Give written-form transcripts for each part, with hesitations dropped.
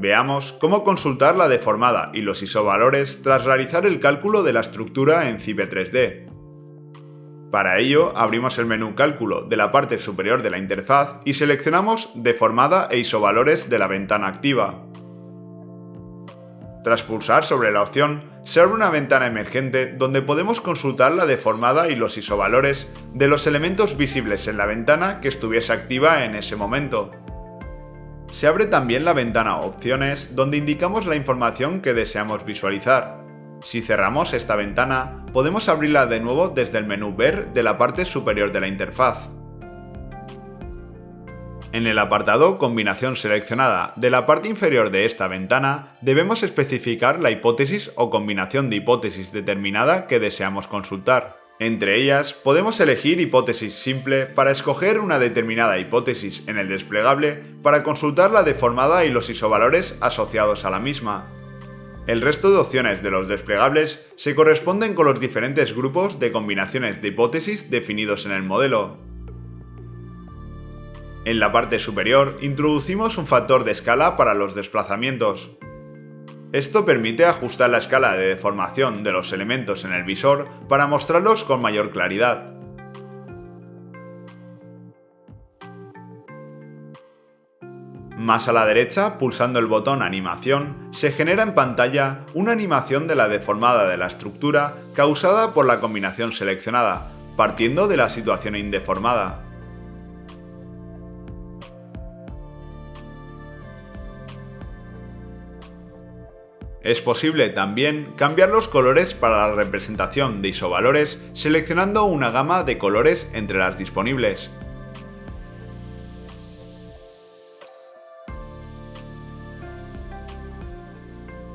Veamos cómo consultar la deformada y los isovalores tras realizar el cálculo de la estructura en Cibe 3D. Para ello, abrimos el menú Cálculo de la parte superior de la interfaz y seleccionamos Deformada e isovalores de la ventana activa. Tras pulsar sobre la opción, se abre una ventana emergente donde podemos consultar la deformada y los isovalores de los elementos visibles en la ventana que estuviese activa en ese momento. Se abre también la ventana Opciones, donde indicamos la información que deseamos visualizar. Si cerramos esta ventana, podemos abrirla de nuevo desde el menú Ver de la parte superior de la interfaz. En el apartado Combinación seleccionada de la parte inferior de esta ventana, debemos especificar la hipótesis o combinación de hipótesis determinada que deseamos consultar. Entre ellas, podemos elegir hipótesis simple para escoger una determinada hipótesis en el desplegable para consultar la deformada y los isovalores asociados a la misma. El resto de opciones de los desplegables se corresponden con los diferentes grupos de combinaciones de hipótesis definidos en el modelo. En la parte superior introducimos un factor de escala para los desplazamientos. Esto permite ajustar la escala de deformación de los elementos en el visor para mostrarlos con mayor claridad. Más a la derecha, pulsando el botón Animación, se genera en pantalla una animación de la deformada de la estructura causada por la combinación seleccionada, partiendo de la situación indeformada. Es posible también cambiar los colores para la representación de isovalores seleccionando una gama de colores entre las disponibles.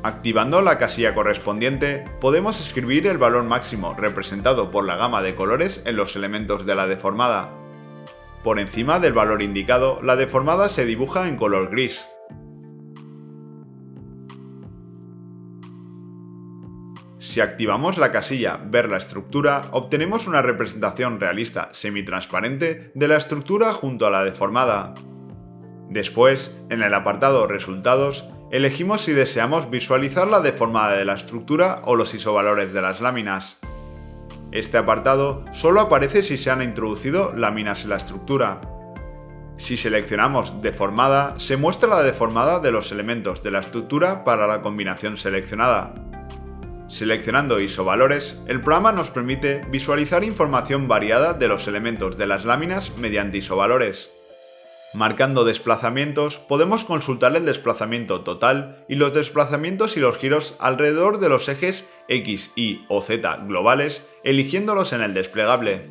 Activando la casilla correspondiente, podemos escribir el valor máximo representado por la gama de colores en los elementos de la deformada. Por encima del valor indicado, la deformada se dibuja en color gris. Si activamos la casilla Ver la estructura, obtenemos una representación realista semitransparente de la estructura junto a la deformada. Después, en el apartado Resultados, elegimos si deseamos visualizar la deformada de la estructura o los isovalores de las láminas. Este apartado solo aparece si se han introducido láminas en la estructura. Si seleccionamos Deformada, se muestra la deformada de los elementos de la estructura para la combinación seleccionada. Seleccionando isovalores, el programa nos permite visualizar información variada de los elementos de las láminas mediante isovalores. Marcando desplazamientos, podemos consultar el desplazamiento total y los desplazamientos y los giros alrededor de los ejes X, Y o Z globales, eligiéndolos en el desplegable.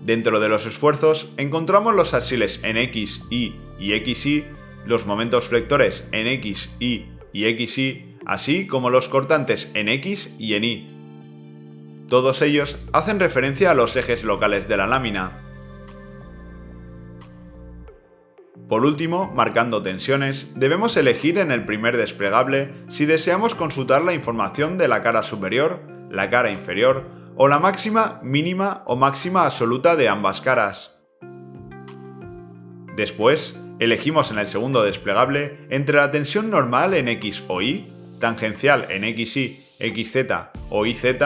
Dentro de los esfuerzos, encontramos los axiles en X, Y y XY, los momentos flectores en X, Y y XY, así como los cortantes en X y en Y. Todos ellos hacen referencia a los ejes locales de la lámina. Por último, marcando tensiones, debemos elegir en el primer desplegable si deseamos consultar la información de la cara superior, la cara inferior o la máxima, mínima o máxima absoluta de ambas caras. Después, elegimos en el segundo desplegable entre la tensión normal en X o Y, tangencial en XY, XZ o YZ,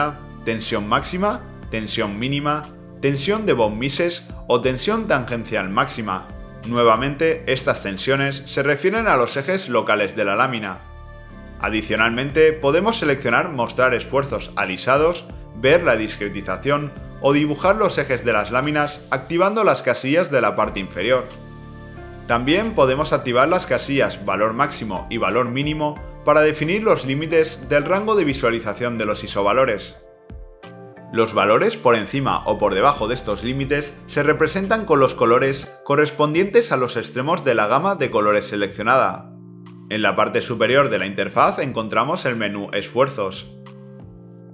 tensión máxima, tensión mínima, tensión de von Mises o tensión tangencial máxima. Nuevamente, estas tensiones se refieren a los ejes locales de la lámina. Adicionalmente, podemos seleccionar Mostrar esfuerzos alisados, ver la discretización o dibujar los ejes de las láminas activando las casillas de la parte inferior. También podemos activar las casillas Valor máximo y Valor mínimo para definir los límites del rango de visualización de los isovalores. Los valores por encima o por debajo de estos límites se representan con los colores correspondientes a los extremos de la gama de colores seleccionada. En la parte superior de la interfaz encontramos el menú Esfuerzos.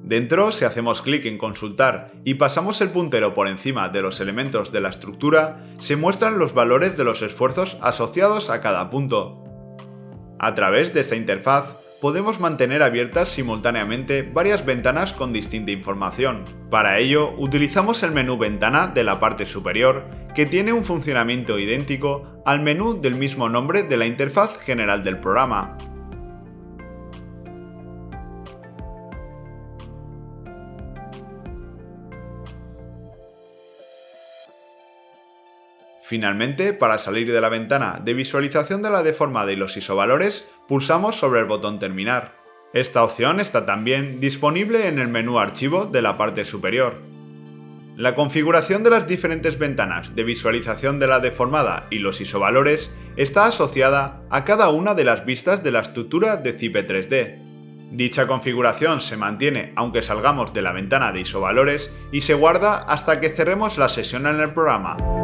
Dentro, si hacemos clic en Consultar y pasamos el puntero por encima de los elementos de la estructura, se muestran los valores de los esfuerzos asociados a cada punto. A través de esta interfaz, podemos mantener abiertas simultáneamente varias ventanas con distinta información. Para ello, utilizamos el menú Ventana de la parte superior, que tiene un funcionamiento idéntico al menú del mismo nombre de la interfaz general del programa. Finalmente, para salir de la ventana de visualización de la deformada y los isovalores, pulsamos sobre el botón Terminar. Esta opción está también disponible en el menú Archivo de la parte superior. La configuración de las diferentes ventanas de visualización de la deformada y los isovalores está asociada a cada una de las vistas de la estructura de Zipe 3D. Dicha configuración se mantiene aunque salgamos de la ventana de isovalores y se guarda hasta que cerremos la sesión en el programa.